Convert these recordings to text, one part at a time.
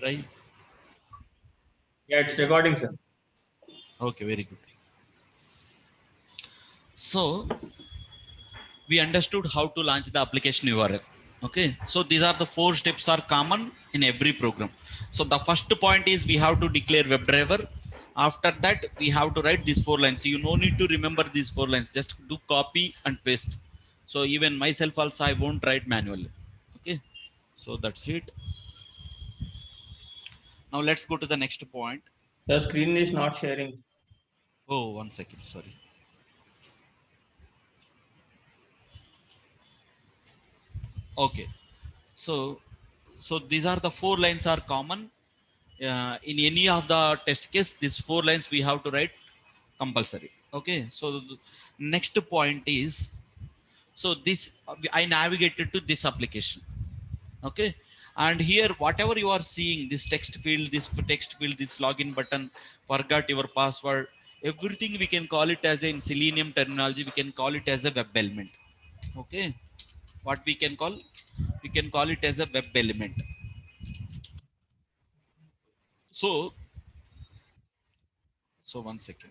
right? Yeah, it's recording, sir. Okay, very good. So we understood how to launch the application URL. Okay, so these are the 4 steps are common in every program. So the first point is we have to declare WebDriver. After that, we have to write these 4 lines. You no need to remember these 4 lines. Just do copy and paste. So even myself also, I won't write manually. Okay, so that's it. Now let's go to the next point. The screen is not sharing. Oh, 1 second. Sorry. Okay. So, so these are the 4 lines are common in any of the test case. These 4 lines we have to write compulsory. Okay. So the next point is, so this I navigated to this application. Okay. And here, whatever you are seeing, this text field, this login button, forgot your password, everything we can call it as in Selenium terminology. We can call it as a web element. Okay. What we can call it as a web element. So, so 1 second.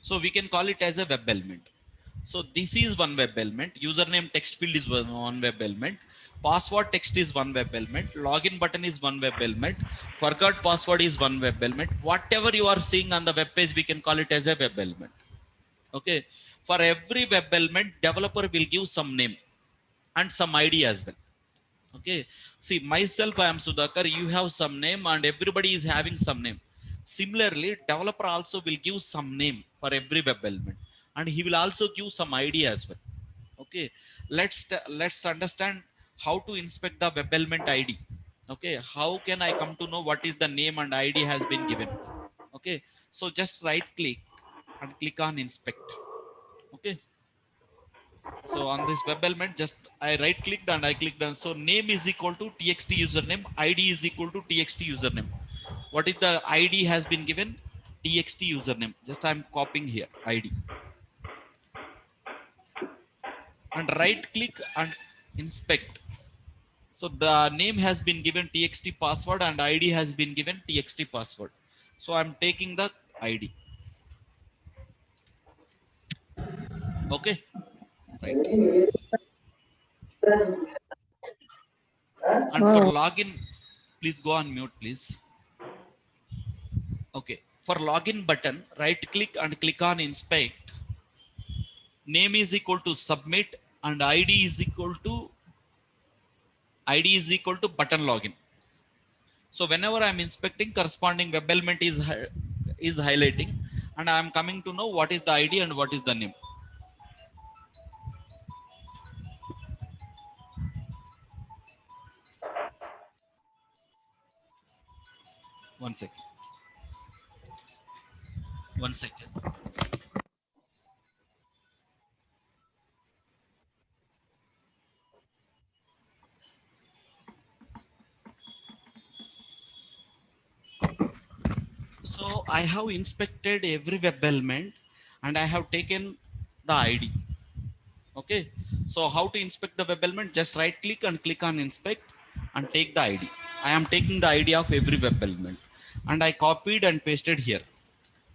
So we can call it as a web element. So this is one web element. Username text field is one web element. Password text is one web element. Login button is one web element. Forgot password is one web element. Whatever you are seeing on the web page, we can call it as a web element. Okay. For every web element, developer will give some name and some ID as well. Okay. See, myself, I am Sudhakar. You have some name, and everybody is having some name. Similarly, developer also will give some name for every web element, and he will also give some ID as well. Okay. Let's understand how to inspect the web element ID. Okay. How can I come to know what is the name and ID has been given? Okay. So just right click and click on inspect. Okay. So on this web element, just I right clicked and I clicked on. So name is equal to txt username, ID is equal to txt username. What is the ID has been given? Txt username. Just I'm copying here ID and right click and inspect. So the name has been given txt password and ID has been given txt password. So I'm taking the ID. Okay, right. And for login, please go on mute, please. Okay, for login button, right click and click on inspect. Name is equal to submit and ID is equal to button login. So whenever I'm inspecting, corresponding web element is highlighting, and I'm coming to know what is the ID and what is the name. One second. One second. So I have inspected every web element and I have taken the ID. Okay. So how to inspect the web element? Just right click and click on inspect and take the ID. I am taking the ID of every web element and I copied and pasted here.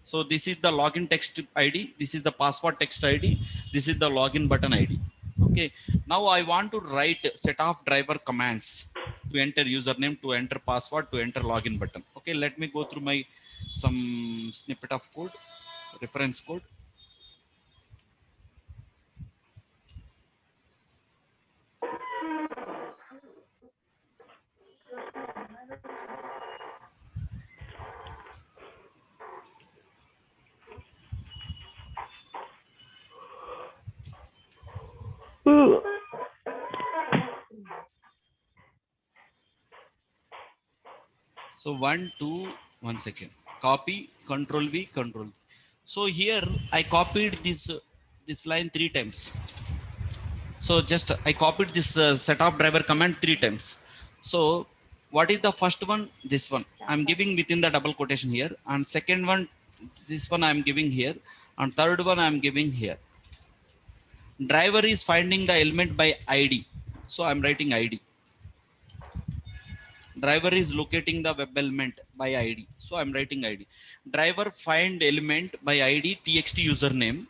So this is the login text ID. This is the password text ID. This is the login button ID. Okay. Now I want to write set of driver commands to enter username, to enter password, to enter login button. Okay. Let me go through my some snippet of code, reference code. So 1 second. Copy, control V, control V. So here I copied this line 3 times. So just I copied this set of driver command 3 times. So what is the first one? This one I'm giving within the double quotation here, and second one, this one I'm giving here, and third one I'm giving here. Driver is finding the element by ID. So I'm writing ID. Driver is locating the web element by ID. So I'm writing ID. Driver find element by ID txt username,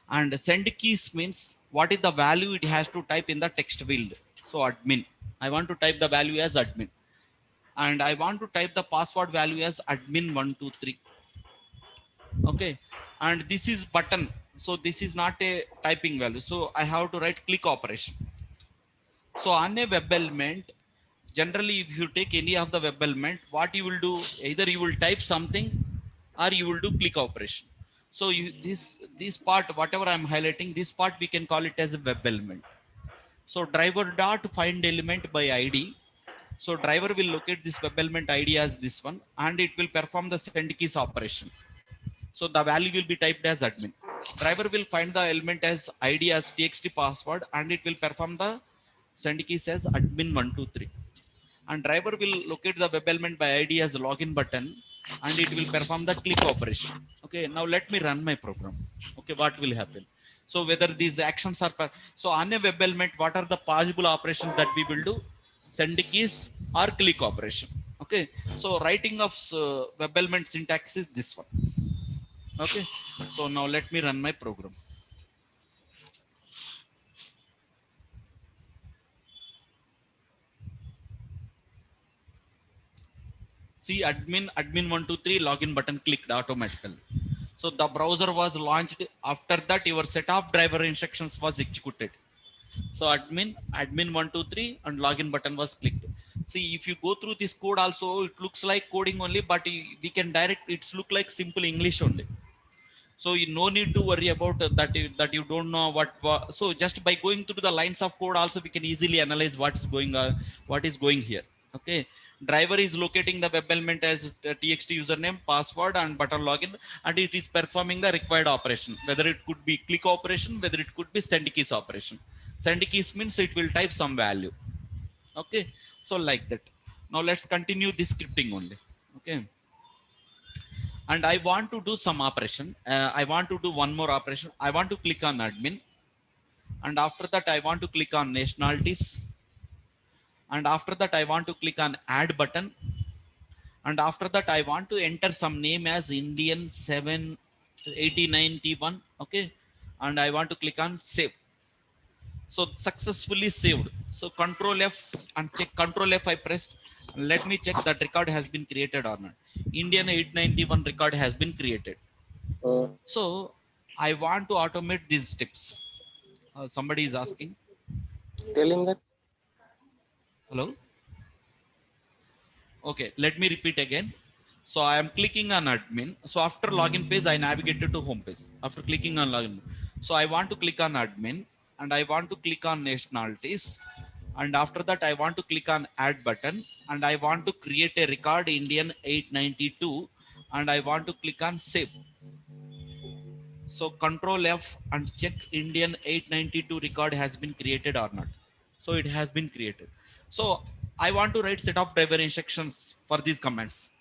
and send keys means what is the value it has to type in the text field. So admin. I want to type the value as admin. And I want to type the password value as admin123. Okay. And this is button. So this is not a typing value. So I have to write click operation. So on a web element, generally if you take any of the web element, what you will do, either you will type something or you will do click operation. So this part, whatever I'm highlighting, this part we can call it as a web element. So driver dot find element by ID. So driver will locate this web element ID as this one, and it will perform the send keys operation. So the value will be typed as admin. Driver will find the element as ID as txt password, and it will perform the send keys as admin123. And driver will locate the web element by ID as a login button, and it will perform the click operation. Okay, now let me run my program. Okay, what will happen? So whether these actions are so on a web element, what are the possible operations that we will do? Send keys or click operation. Okay, so writing of web element syntax is this one. Okay, so now let me run my program. See, admin123 login button clicked automatically. So the browser was launched. After that, your set of driver instructions was executed. So admin123 and login button was clicked. See, if you go through this code also, it looks like coding only, but we can direct, it's look like simple English only. So you no need to worry about that you don't know what. So just by going through the lines of code also, we can easily analyze what is going here. Okay, driver is locating the web element as txt username, password, and button login, and it is performing the required operation, whether it could be click operation, whether it could be send keys operation. Send keys means it will type some value. Okay, so like that. Now let's continue this scripting only. Okay, and I want to do some operation. I want to do one more operation. I want to click on admin, and after that I want to click on nationalities, and after that I want to click on add button, and after that I want to enter some name as Indian 78091. Okay, and I want to click on save. So successfully saved. So control F and check. Control F I pressed. Let me check that record has been created or not. Indian 891 record has been created. So I want to automate these steps. Somebody is asking. Telling that. Hello. Okay, let me repeat again. So I am clicking on admin. So after login page, I navigated to home page. After clicking on login, so I want to click on admin, and I want to click on nationalities, and after that I want to click on add button, and I want to create a record Indian 892, and I want to click on save. So control F and check Indian 892 record has been created or not. So it has been created. So I want to write set of driver instructions for these commands.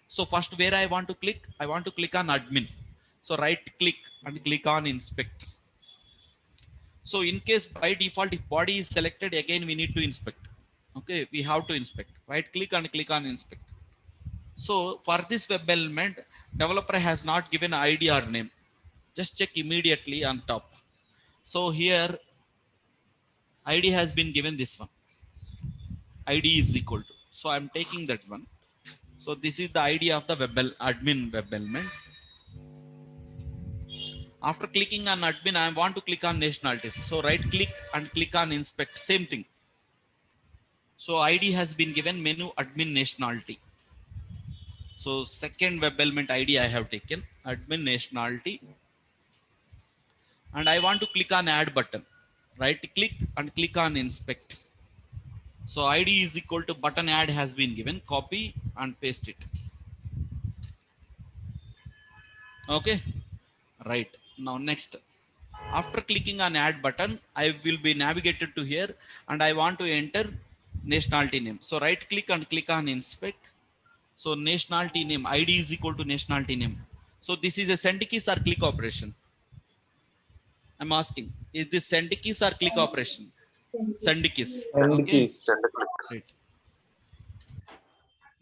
So first, where I want to click? I want to click on admin. So right click and click on inspect. So in case by default, if body is selected, again we need to inspect. Okay, we have to inspect. Right click and click on inspect. So for this web element, developer has not given ID or name. Just check immediately on top. So here ID has been given this one. ID is equal to. So I'm taking that one. So this is the ID of the admin web element. After clicking on admin, I want to click on nationalities. So right click and click on inspect. Same thing. So ID has been given, menu admin nationality. So second web element ID I have taken admin nationality, and I want to click on add button. Right click and click on inspect. So ID is equal to button add has been given. Copy and paste it. Okay, right. Now next, after clicking on add button, I will be navigated to here, and I want to enter nationality name. So right click and click on inspect. So nationality name ID is equal to nationality name. So this is a send keys or click operation. I'm asking, is this send keys or click operation? Send keys. Send Okay. keys. Right.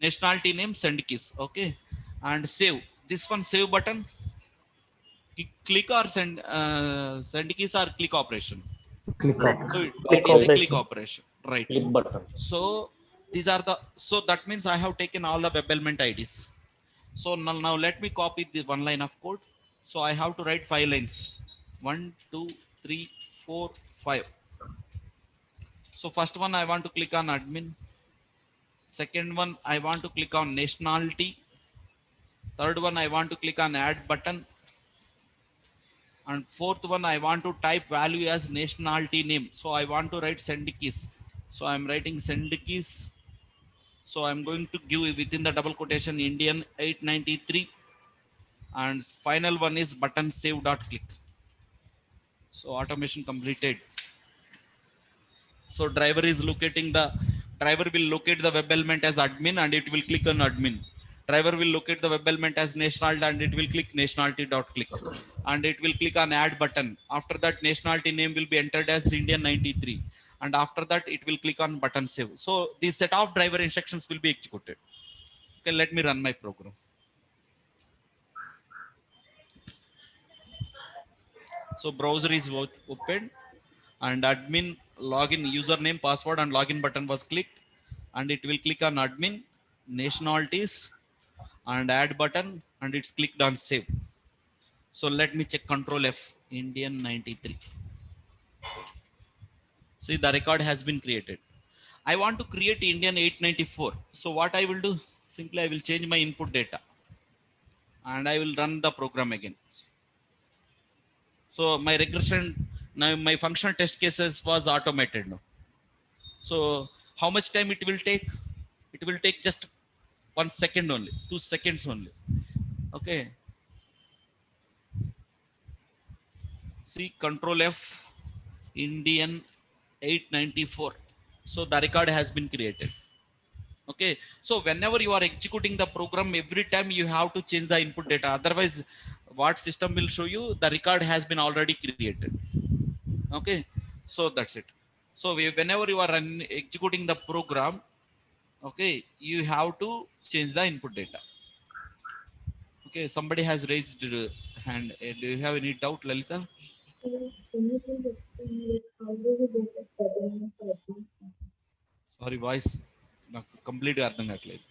Nationality name send keys. Okay. And save. This one save button. Click or send keys or click operation. Click Click. up. So Click it is a click operation. operation. Right. Click button. So these are the, so that means I have taken all the web element IDs. So now let me copy the one line of code. So I have to write 5 lines. 1, 2, 3, 4, 5. So first one I want to click on admin. Second one I want to click on nationality. Third one I want to click on add button. And fourth one I want to type value as nationality name. So I want to write send keys. So I'm writing send keys. So I'm going to give within the double quotation Indian 893. And final one is button save dot click. So automation completed. So driver is locating the, driver will locate the web element as admin and it will click on admin. Driver will locate the web element as nationality and it will click nationality dot click. And it will click on add button. After that nationality name will be entered as Indian 93. And after that it will click on button save. So this set of driver instructions will be executed. Okay, let me run my program. So browser is open and admin login username, password and login button was clicked and it will click on admin, nationalities and add button and it's clicked on save. So let me check control F, Indian 93. See the record has been created. I want to create Indian 894. So what I will do, simply I will change my input data and I will run the program again. So my regression, now my functional test cases was automated now. So how much time it will take? It will take just 1 second only, 2 seconds only. Okay. See control F, Indian 894. So the record has been created. Okay. So whenever you are executing the program, every time you have to change the input data. Otherwise, what system will show you? The record has been already created. Okay. So that's it. So whenever you are executing the program, okay, you have to change the input data. Okay, somebody has raised hand. Do you have any doubt, Lalita? Can you please explain like how do we get a settlement for admin? Sorry, voice నాకు complete గా అర్థం కావట్లేదు.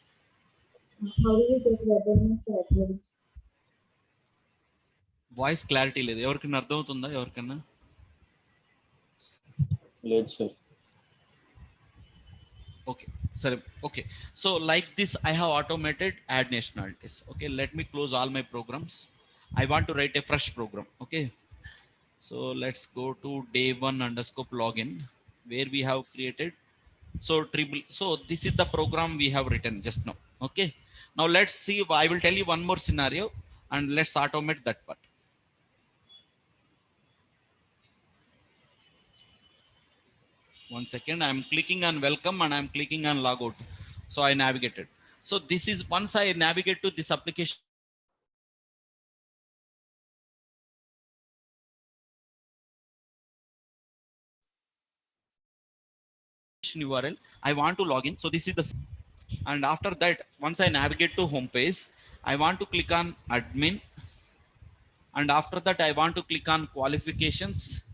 How do we get settlement for admin? Voice clarity లేదు. ఎవరికైనా అర్థమవుతుందా? ఎవరికైనా? లేదు sir. Okay, sir. Okay, so like this I have automated add nationalities. Okay, let me close all my programs. I want to write a fresh program. Okay, so let's go to day one underscore login where we have created. So so this is the program we have written just now. Okay, now let's see. I will tell you one more scenario and let's automate that part. One second, I'm clicking on welcome and I'm clicking on logout. So I navigated. So this is, once I navigate to this application URL, I want to log in. So this is the, and after that, once I navigate to home page, I want to click on admin. And after that, I want to click on qualifications.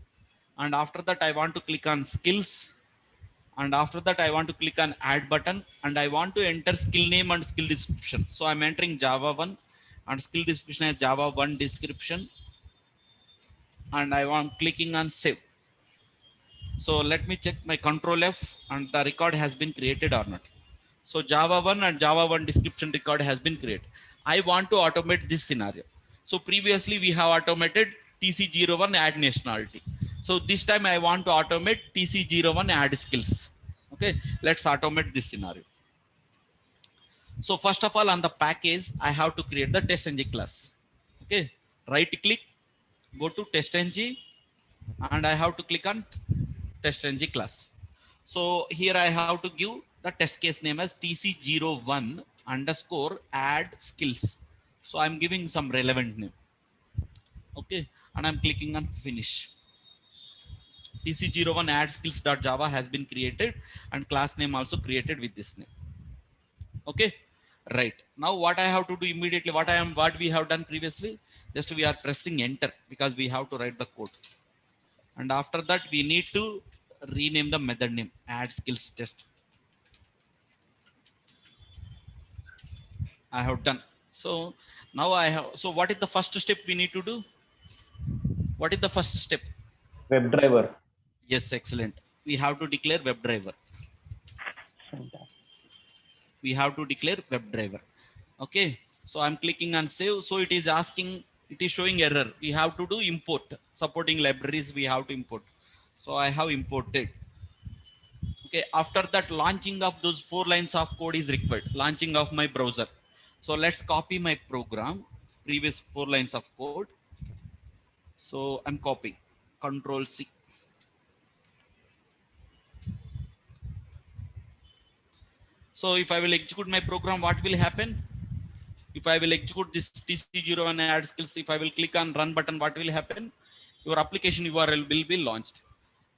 And after that, I want to click on skills. And after that, I want to click on add button and I want to enter skill name and skill description. So I'm entering Java 1 and skill description is Java 1 description. And I want clicking on save. So let me check my control F and the record has been created or not. So Java 1 and Java 1 description record has been created. I want to automate this scenario. So previously we have automated TC01 add nationality. So this time I want to automate TC01 add skills. Okay, let's automate this scenario. So first of all, on the package, I have to create the TestNG class. Okay, right click, go to TestNG, and I have to click on TestNG class. So here I have to give the test case name as TC01 underscore add skills. So I'm giving some relevant name. Okay, and I'm clicking on finish. tc01 add skills.java has been created and class name also created with this name. Okay, right. Now what I have to do immediately, what we have done previously, just we are pressing enter because we have to write the code. And after that we need to rename the method name add skills test. I have done. So now I have, so what is the first step we need to do? What is the first step? WebDriver. Yes, excellent. We have to declare WebDriver. We have to declare WebDriver. Okay, so I'm clicking on save. So it is asking, it is showing error. We have to do import supporting libraries. We have to import. So I have imported. Okay, after that launching of those 4 lines of code is required, launching of my browser. So let's copy my program, previous 4 lines of code. So I'm copying, Control C. So if I will execute my program, what will happen? If I will execute this tc01 add skills, if I will click on run button, what will happen? Your application URL will be launched.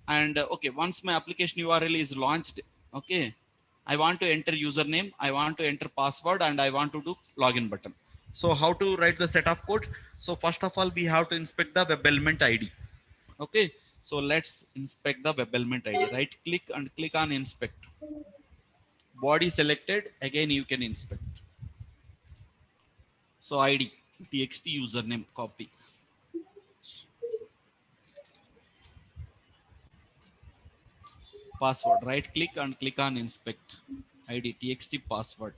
And okay, once my application URL is launched, okay, I want to enter username, I want to enter password, and I want to do login button. So how to write the set of codes? So first of all, we have to inspect the web element ID. Okay, so let's inspect the web element ID. Right click and click on inspect. Body selected, again you can inspect. So ID txt username, copy. Password, right click and click on inspect. ID txt password.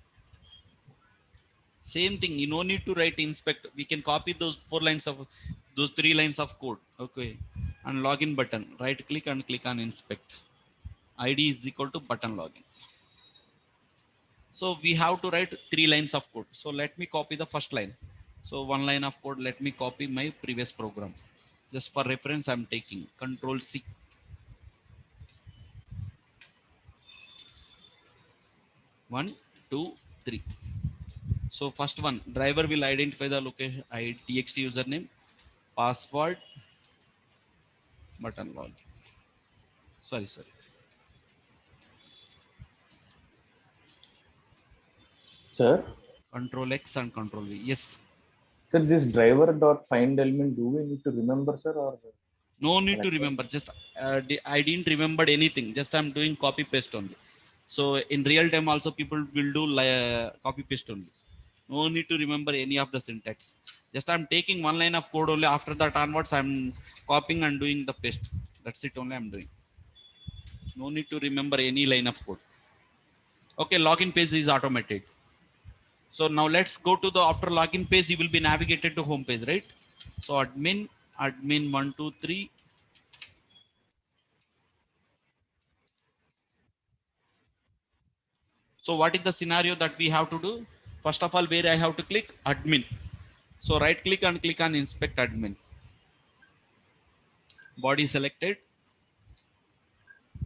Same thing, you no need to write inspect. We can copy those 4 lines of, those 3 lines of code. Okay, and login button, right click and click on inspect. ID is equal to button login. So we have to write 3 lines of code. So let me copy the first line. So 1 line of code, let me copy my previous program. Just for reference, I'm taking Control C. One, two, three. So first one, driver will identify the location, txt username, password, button login. Sorry. Sir, Control X and Control V. Yes. sir, this driver dot find element, do we need to remember, sir, or No need to remember. Just I didn't remember anything. Just I'm doing copy paste only. So in real time also people will do copy paste only. No need to remember any of the syntax. Just I'm taking 1 line of code only. After that onwards, I'm copying and doing the paste. That's it only I'm doing. No need to remember any line of code. Okay, login page is automated. So now let's go to the, after login page, you will be navigated to home page, right? So admin 123. So what is the scenario that we have to do? First of all, where I have to click admin. So right click and click on inspect admin. Body selected.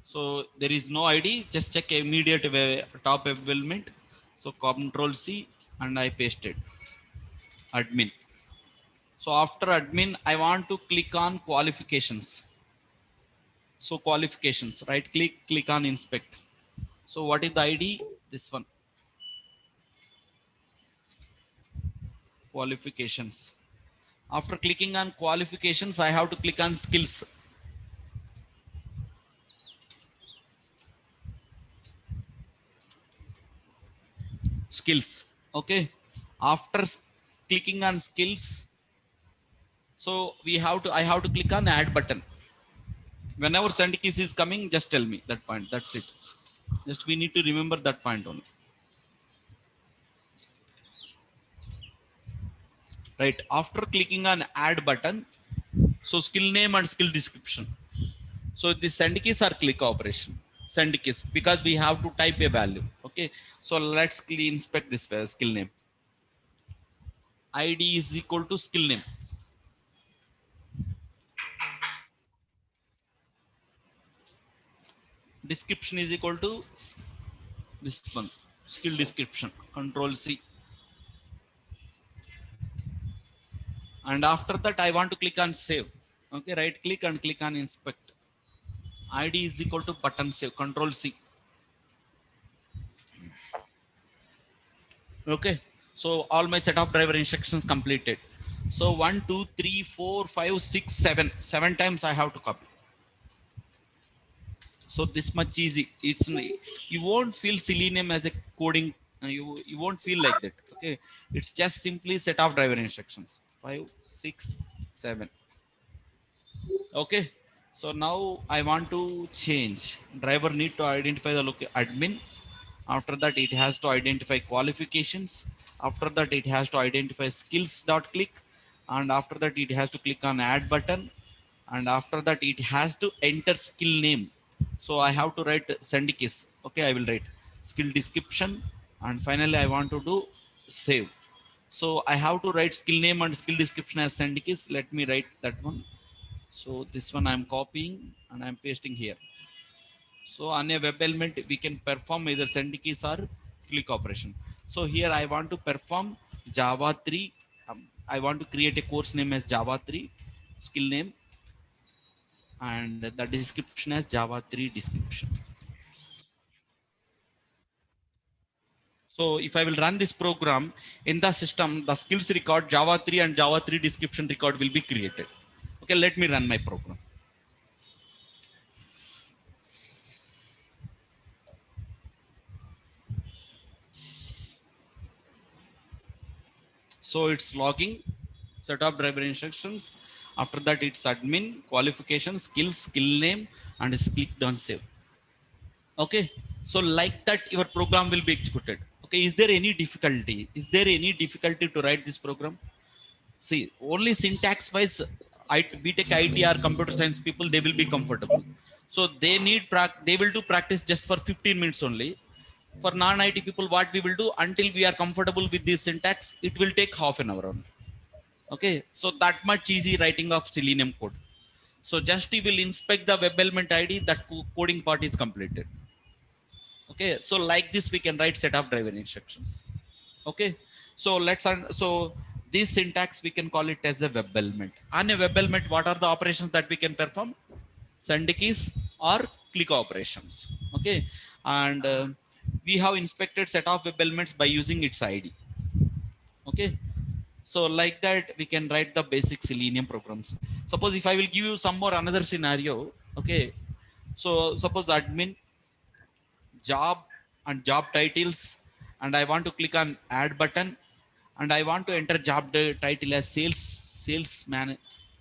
So there is no ID. Just check immediate top web element. So Control C and I pasted admin. So after admin, I want to click on qualifications. So qualifications, right click on inspect. So what is the ID? This one. Qualifications. After clicking on qualifications, I have to click on skills. Skills. Okay. After clicking on skills, so I have to click on add button. Whenever send keys is coming, just tell me that point. That's it. Just we need to remember that point only. Right. After clicking on add button, so skill name and skill description. So the send keys are click operation. Send keys because we have to type a value. Okay. So let's inspect this skill name. ID is equal to skill name. Description is equal to this one, skill description. Control C. And after that, I want to click on save. Okay, right click and click on inspect. ID is equal to button save, control C. Okay, so all my set of driver instructions completed. So 1, 2, 3, 4, 5, 6, 7. 7 times I have to copy. So this much easy. It's you won't feel Selenium as a coding. You won't feel like that. Okay, it's just simply set of driver instructions. 5, 6, 7. Okay, so now I want to change. Driver need to identify the admin. After that, it has to identify qualifications. After that, it has to identify skills dot click, and after that, it has to click on add button, and after that, it has to enter skill name. So I have to write Sandikis. Okay, I will write skill description, and finally, I want to do save. So I have to write skill name and skill description as Sandikis. Let me write that one. So this one I'm copying and I'm pasting here. So on a web element, we can perform either send keys or click operation. So here I want to perform Java 3. I want to create a course name as Java 3 skill name and the description as Java 3 description. So if I will run this program in the system, the skills record Java 3 and Java 3 description record will be created. Okay, let me run my program. So it's logging, set of driver instructions. After that, it's admin, qualification, skills, skill name, and it's clicked on save. Okay. So like that, your program will be executed. Okay. Is there any difficulty? Is there any difficulty to write this program? See, only syntax wise, BTech IT or computer science people, they will be comfortable. So they need they will do practice just for 15 minutes only. For non-IT people, what we will do until we are comfortable with this syntax, it will take half an hour only. Okay, so that much easy writing of Selenium code. So just you will inspect the web element ID, that coding part is completed. Okay, so like this we can write set of driver instructions. Okay, so so this syntax we can call it as a web element. On a web element, what are the operations that we can perform? Send keys or click operations. Okay, and we have inspected set of web elements by using its ID. Okay, so like that, we can write the basic Selenium programs. Suppose if I will give you some more another scenario. Okay, so suppose admin, job and job titles, and I want to click on add button, and I want to enter job title as salesman,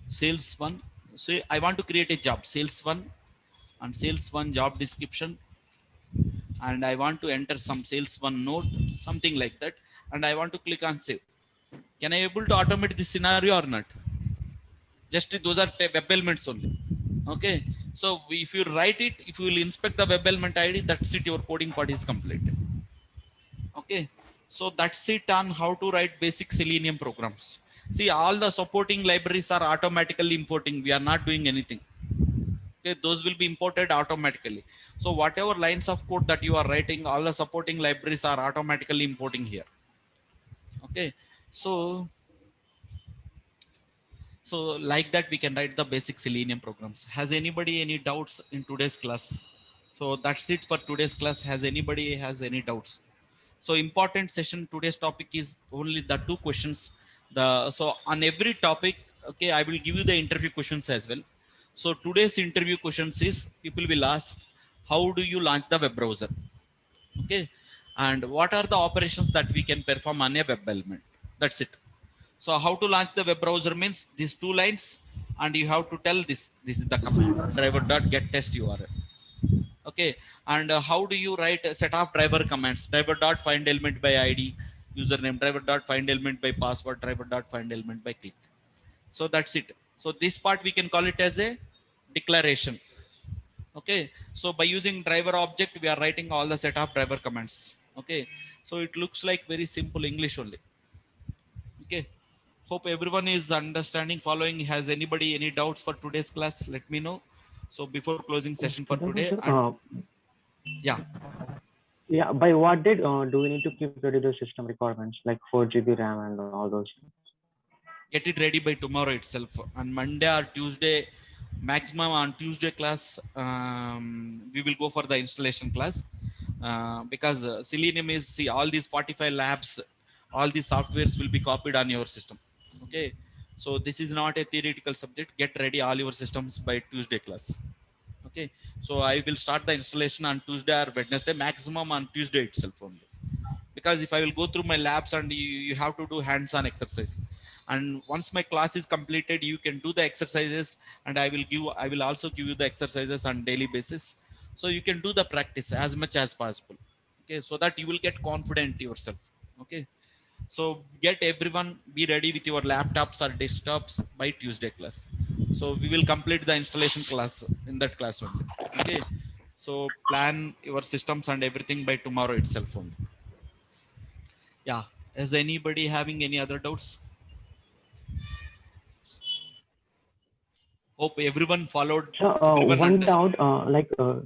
sales one. So I want to create a job sales one and sales one job description, and I want to enter some sales one note, something like that, and I want to click on save. Can I able to automate this scenario or not? Just those are web elements only. Okay, so if you write it, if you will inspect the web element ID, that's it, your coding part is completed. Okay, so that's it on how to write basic Selenium programs. See, all the supporting libraries are automatically importing, we are not doing anything. Okay, those will be imported automatically. So whatever lines of code that you are writing, all the supporting libraries are automatically importing here. Okay, so like that we can write the basic Selenium programs. Has anybody any doubts in today's class? So that's it for today's class. Has anybody has any doubts? So important session, today's topic is only the 2 questions. So on every topic, okay, I will give you the interview questions as well. So today's interview questions is, people will ask, how do you launch the web browser? Okay, and what are the operations that we can perform on a web element? That's it. So how to launch the web browser means these 2 lines, and you have to tell this is the command driver.get test URL. Okay, and how do you write a set of driver commands? Driver.find element by ID, username, driver.find element by password, driver.find element by click. So that's it. So this part we can call it as a declaration. Okay, so by using driver object, we are writing all the set of driver commands. Okay, so it looks like very simple English only. Okay, hope everyone is understanding, following. Has anybody any doubts for today's class? Let me know. So before closing session for today, yeah. Yeah, by what date do we need to keep ready the system requirements like 4 GB RAM and all those? Get it ready by tomorrow itself. On Monday or Tuesday, Maximum on Tuesday class, we will go for the installation class, because Selenium is, see, all these 45 labs, all these softwares will be copied on your system. Okay, so this is not a theoretical subject. Get ready all your systems by Tuesday class. Okay, so I will start the installation on Tuesday or Wednesday, maximum on Tuesday itself only, because if I will go through my labs and you have to do hands-on exercise, and once my class is completed, you can do the exercises, and I will also give you the exercises on daily basis, so you can do the practice as much as possible. Okay, so that you will get confident yourself. Okay, so get everyone, be ready with your laptops or desktops by Tuesday class. So we will complete the installation class in that class only. Okay, so plan your systems and everything by tomorrow itself only. Yeah. Is anybody having any other doubts? Hope everyone followed, So everyone one understood. doubt,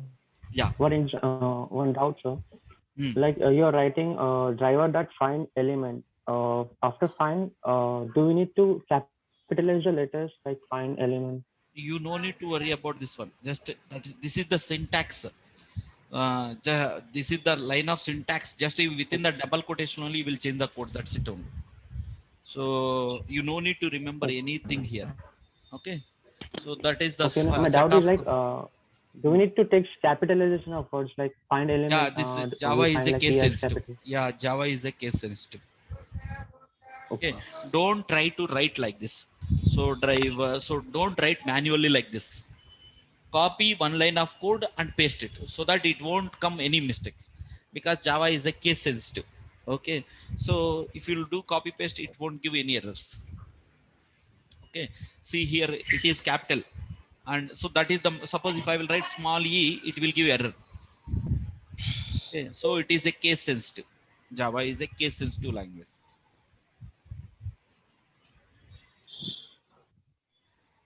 Yeah. one doubt, sir. Hmm. Like you're writing driver that find element. After find, do we need to capitalize the letters like find element? You no need to worry about this one. Just that this is the syntax. This is the line of syntax. Just within the double quotation only, you will change the code. That's it only. So you no need to remember anything here. Okay. So that is the Okay, my set doubt is of. like, do we need to take capitalization of words like find Yeah, element? this Java We is find a like case ES sensitive. capital. Yeah, Java is a case sensitive. Okay, Okay. don't try to write like this. So so don't write manually like this. Copy one line of code and paste it so that it won't come any mistakes, because Java is a case sensitive. Okay, so if you do copy paste, it won't give any errors. Okay, see here it is capital, and so that is the, suppose if I will write small e, it will give error. Okay, so it is a case sensitive. Java is a case sensitive language.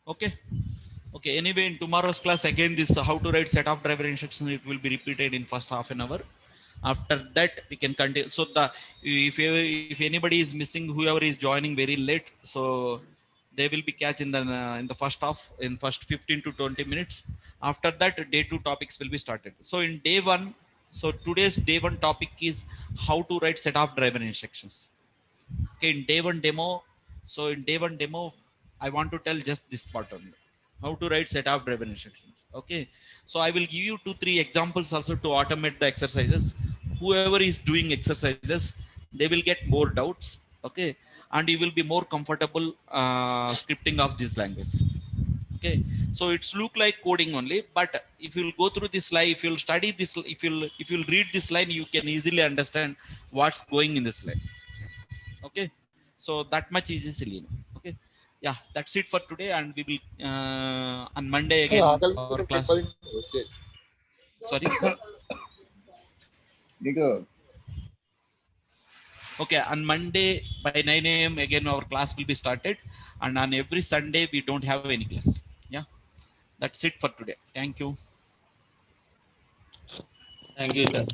Okay. Okay. Anyway, in tomorrow's class, again, this how to write set of driver instructions, it will be repeated in first half an hour. After that, we can continue. So the, if anybody is missing, whoever is joining very late, so they will be catch in the first half, in first 15 to 20 minutes. After that, day two topics will be started. So in day one, so today's day one topic is how to write set of driver instructions. Okay, in day one demo, so in day one demo, I want to tell just this part only, how to write set of driver instructions. Okay, so I will give you 2-3 examples also to automate the exercises. Whoever is doing exercises, they will get more doubts. Okay, and you will be more comfortable scripting of this language. Okay, so it's look like coding only, but if you'll go through this line, if you'll study this, if you'll read this line, you can easily understand what's going in this line. Okay, so that much is Selenium. Okay, yeah, that's it for today, and we will on Monday again our class. Sorry. Okay, on Monday by 9 a.m. again our class will be started, and on every Sunday we don't have any class. Yeah, that's it for today. Thank you. Thank you, sir.